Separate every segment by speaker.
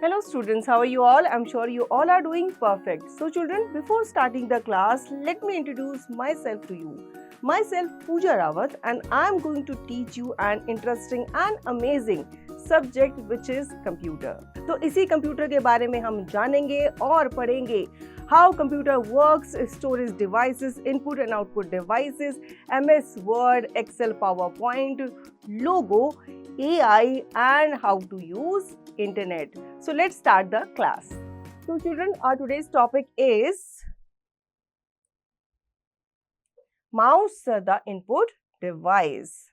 Speaker 1: Hello students, how are you all? I'm sure you all are doing perfect. So children, before starting the class, let me introduce myself to you. Myself Pooja Rawat and I'm going to teach you an interesting and amazing subject which is computer. तो इसी computer के बारे में हम जानेंगे और पढ़ेंगे how computer works, storage devices, input and output devices, MS Word, Excel, PowerPoint, logo, AI and how to use internet. So let's start the class. So children, our today's topic is mouse, the input device.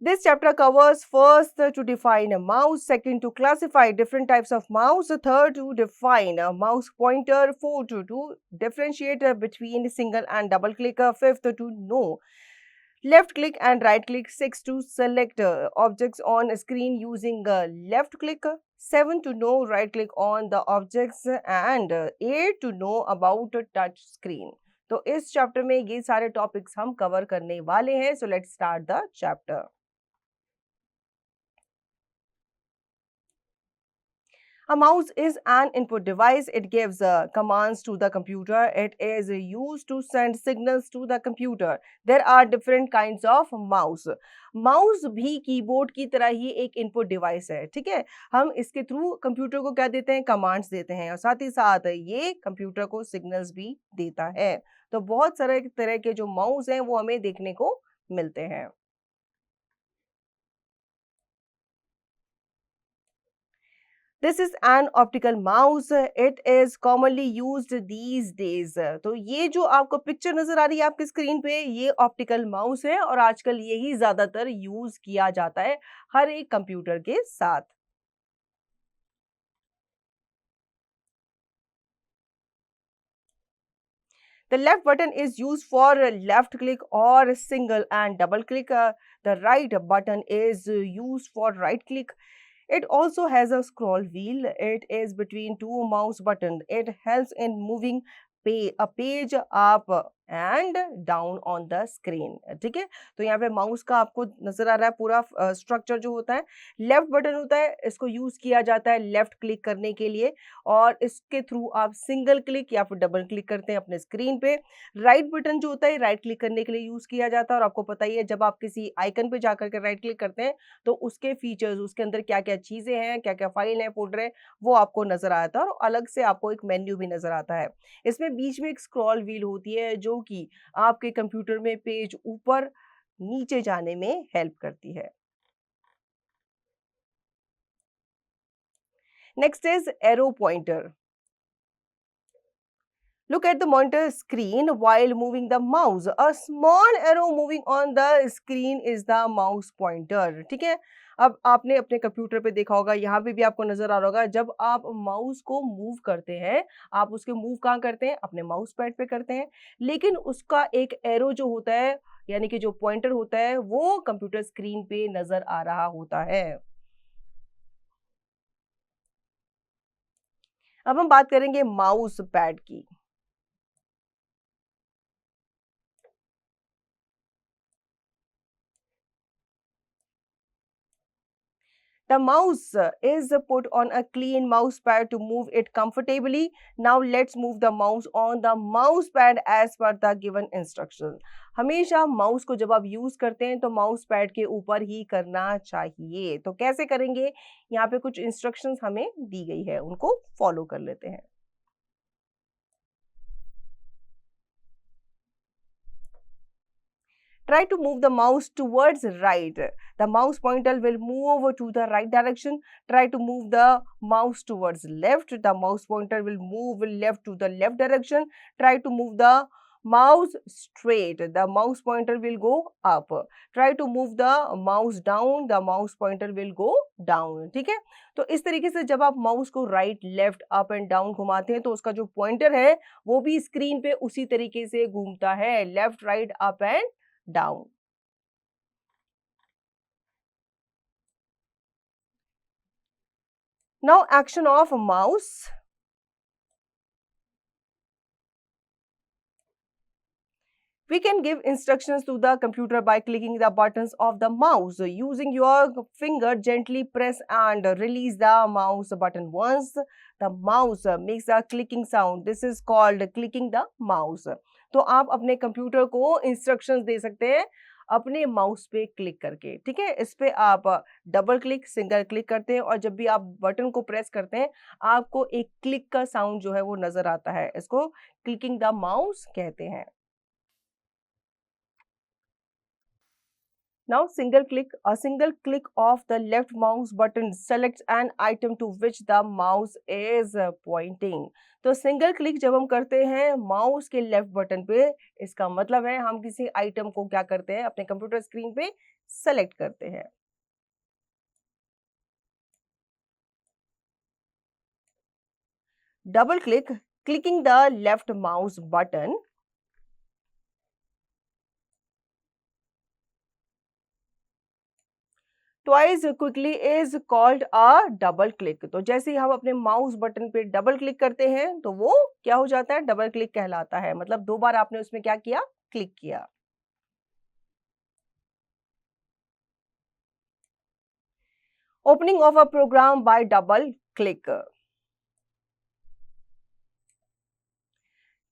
Speaker 1: This chapter covers first to define a mouse, second to classify different types of mouse, third to define a mouse pointer, fourth to differentiate between single and double click, fifth to know left click and right click, sixth to select objects on screen using left click, seven to know right click on the objects and eight to know about touch screen. तो इस chapter में ये सारे topics हम cover करने वाले हैं. So let's start the chapter. A mouse is an input device. It gives commands to the computer. It is used to send signals to the computer. There are different kinds of mouse. Mouse भी keyboard की तरह ही एक input device है. ठीक है, हम इसके through computer को क्या देते हैं, कमांड्स देते हैं और साथ ही साथ ये कंप्यूटर को सिग्नल्स भी देता है. तो बहुत सारे तरह के जो माउस हैं वो हमें देखने को मिलते हैं. This is an optical mouse. It is commonly used these days. तो ये जो आपको पिक्चर नजर आ रही है आपकी स्क्रीन पे, ये ऑप्टिकल माउस है और आजकल यही ज्यादातर यूज किया जाता है हर एक कंप्यूटर के साथ. The left button is used for left click or single and double click. The right button is used for right click. It also has a scroll wheel. It is between two mouse buttons. It helps in moving a page up and down on the screen. ठीक है, तो यहाँ पे mouse का आपको नजर आ रहा है पूरा स्ट्रक्चर जो होता है. लेफ्ट बटन होता है, इसको यूज किया जाता है लेफ्ट क्लिक करने के लिए और इसके थ्रू आप सिंगल क्लिक या फिर डबल क्लिक करते हैं अपने स्क्रीन पे. राइट बटन जो होता है राइट क्लिक करने के लिए यूज किया जाता है और आपको पता ही है जब आप किसी आइकन पे जाकर के राइट क्लिक करते हैं तो उसके फीचर्स, उसके अंदर क्या क्या चीजें हैं, क्या क्या फाइल है, फोल्डर है, वो आपको नजर आता है और अलग से आपको एक मेन्यू भी नजर आता है. इसमें बीच में एक स्क्रॉल व्हील होती है जो कि आपके कंप्यूटर में पेज ऊपर नीचे जाने में हेल्प करती है. Next is arrow pointer. Look at the monitor screen while moving the mouse. A small arrow moving on the screen is the mouse pointer. ठीक है, अब आपने अपने कंप्यूटर पे देखा होगा, यहाँ पे भी आपको नजर आ रहा होगा, जब आप माउस को मूव करते हैं, आप उसके मूव कहाँ करते हैं, अपने माउस पैड पे करते हैं, लेकिन उसका एक एरो जो होता है यानी कि जो पॉइंटर होता है वो कंप्यूटर स्क्रीन पे नजर आ रहा होता है. अब हम बात करेंगे माउस पैड की. The mouse is put on a clean mouse pad to move it comfortably. Now let's move the mouse on the mouse pad as per the given instructions. हमेशा माउस को जब आप यूज करते हैं तो mouse pad के ऊपर ही करना चाहिए. तो कैसे करेंगे, यहाँ पे कुछ इंस्ट्रक्शंस हमें दी गई है, उनको फॉलो कर लेते हैं. Try to move the mouse towards right. The mouse pointer will move to the right direction. Try to move the mouse towards left. The mouse pointer will move left to the left direction. Try to move the mouse straight. The mouse pointer will go up. Try to move the mouse down. The mouse pointer will go down. ठीक है, तो इस तरीके से जब आप mouse को right, left, up and down घुमाते हैं तो उसका जो पॉइंटर है वो भी स्क्रीन पे उसी तरीके से घूमता है, left, right, up and down. Now action of mouse. We can give instructions to the computer by clicking the buttons of the mouse. Using your finger, gently press and release the mouse button once. The mouse makes a clicking sound. This is called clicking the mouse. तो आप अपने computer को instructions दे सकते हैं अपने mouse पे click करके, ठीक है। इस पे आप डबल क्लिक, सिंगल क्लिक करते हैं और जब भी आप बटन को प्रेस करते हैं आपको एक क्लिक का साउंड जो है वो नजर आता है। इसको क्लिकिंग द माउस कहते हैं। Now a single click of the left mouse button selects an item to which the mouse is pointing. तो सिंगल क्लिक जब हम करते हैं माउस के लेफ्ट बटन पे, इसका मतलब है हम किसी आइटम को क्या करते हैं अपने कंप्यूटर स्क्रीन पे सेलेक्ट करते हैं। Double click, clicking the left mouse button twice quickly is called a double click. तो जैसे ही हम अपने माउस बटन पे डबल क्लिक करते हैं तो वो क्या हो जाता है, डबल क्लिक कहलाता है। मतलब दो बार आपने उसमें क्या किया, क्लिक किया। Opening of a program by double click.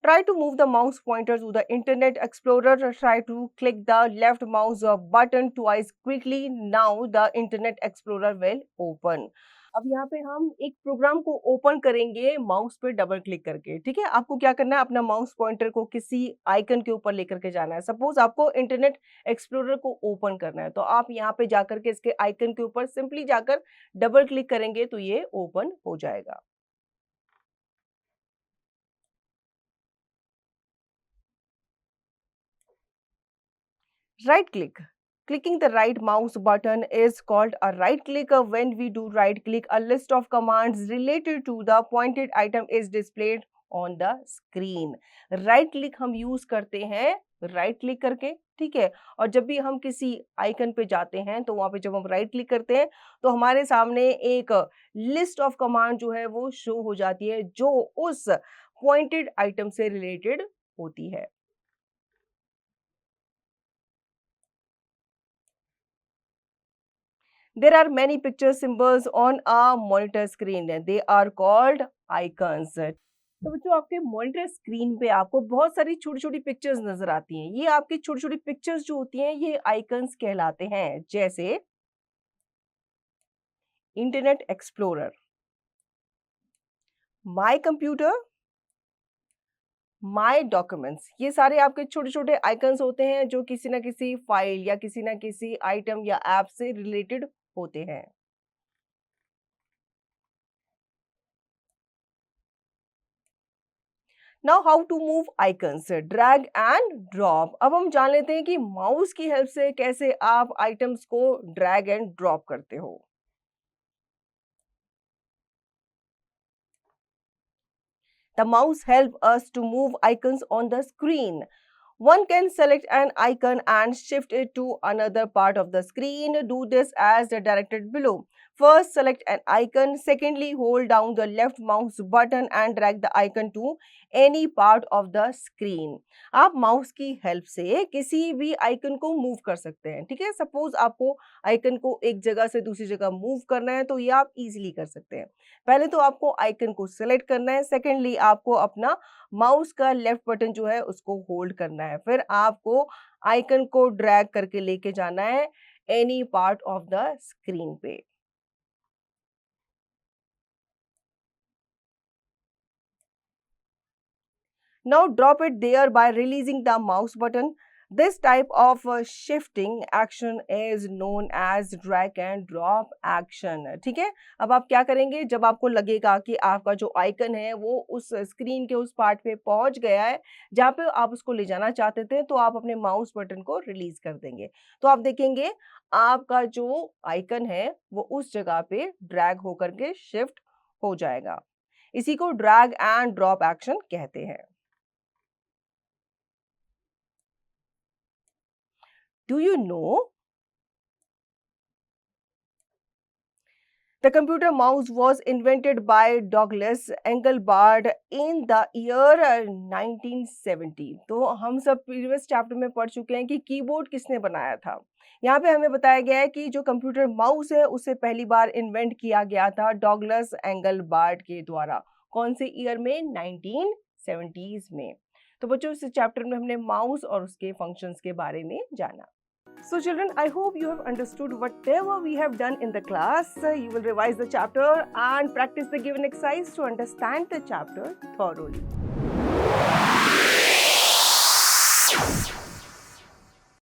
Speaker 1: Try to move the mouse pointer to the Internet Explorer. Try to click the left mouse button twice quickly. Now the Internet Explorer will open. अब यहाँ पे हम एक programme को open करेंगे mouse पे double click करके, ठीक है। आपको क्या करना है, अपना माउस पॉइंटर को किसी आइकन के ऊपर लेकर के जाना है। सपोज आपको इंटरनेट एक्सप्लोरर को ओपन करना है तो आप यहाँ पे जाकर के इसके आइकन के ऊपर सिंपली जाकर डबल क्लिक करेंगे तो ये ओपन हो जाएगा। Right click. Clicking the right mouse button is called a right click. When we do right click, a list of commands related to the pointed item is displayed on the screen. Right click हम use करते हैं right click करके, ठीक है। और जब भी हम किसी आइकन पे जाते हैं तो वहां पे जब हम राइट क्लिक करते हैं तो हमारे सामने एक लिस्ट ऑफ कमांड जो है वो शो हो जाती है जो उस पॉइंटेड आइटम से रिलेटेड होती है। There are many picture symbols on a monitor screen. They are called icons. तो बच्चों आपके मॉनिटर स्क्रीन पे आपको बहुत सारी छोटी छोटी पिक्चर्स नजर आती हैं। ये आपकी छोटी छोटी पिक्चर्स जो होती हैं ये आइकन्स कहलाते हैं। जैसे internet explorer, my computer, my documents, ये सारे आपके छोटे छोटे आइकन्स होते हैं जो किसी ना किसी फाइल या किसी ना किसी आइटम या ऐप से रिलेटेड होते हैं। Now how to move icons, drag and drop. अब हम जान लेते हैं कि माउस की हेल्प से कैसे आप आइटम्स को ड्रैग एंड ड्रॉप करते हो। The mouse helps us to move icons on the screen. One can select an icon and shift it to another part of the screen. Do this as directed below. First, select an icon. Secondly, hold down the left mouse button and drag the icon to any part of the screen. आप mouse की help से किसी भी icon को move कर सकते हैं, ठीक है। सपोज आपको आइकन को एक जगह से दूसरी जगह मूव करना है तो ये आप इजीली कर सकते हैं। पहले तो आपको आइकन को सिलेक्ट करना है, सेकेंडली आपको अपना माउस का लेफ्ट बटन जो है उसको होल्ड करना है, फिर आपको आइकन को ड्रैग करके लेके जाना है any part of the screen पे। Now drop it there by releasing the mouse button. This type of shifting action is known as drag and drop action. ठीक है। अब आप क्या करेंगे, जब आपको लगेगा कि आपका जो आइकन है वो उस स्क्रीन के उस पार्ट पे पहुंच गया है जहाँ पे आप उसको ले जाना चाहते थे तो आप अपने माउस बटन को रिलीज कर देंगे तो आप देखेंगे आपका जो आइकन है वो उस जगह पे ड्रैग होकर के शिफ्ट हो जाएगा। इसी को ड्रैग एंड ड्रॉप एक्शन कहते हैं। Do you know The computer mouse was invented by Douglas Engelbart in the year 1970. तो हम सब प्रीवियस चैप्टर में पढ़ चुके हैं कि कीबोर्ड किसने बनाया था। यहाँ पे हमें बताया गया है कि जो कंप्यूटर माउस है उसे पहली बार इन्वेंट किया गया था डॉगलस एंगलबार्ट के द्वारा। कौन से ईयर में? 1970s में। तो बच्चों इस चैप्टर में हमने माउस और उसके फंक्शंस के बारे में जाना। So children, I hope you have understood whatever we have done in the class. You will revise the chapter and practice the given exercise to understand the chapter thoroughly.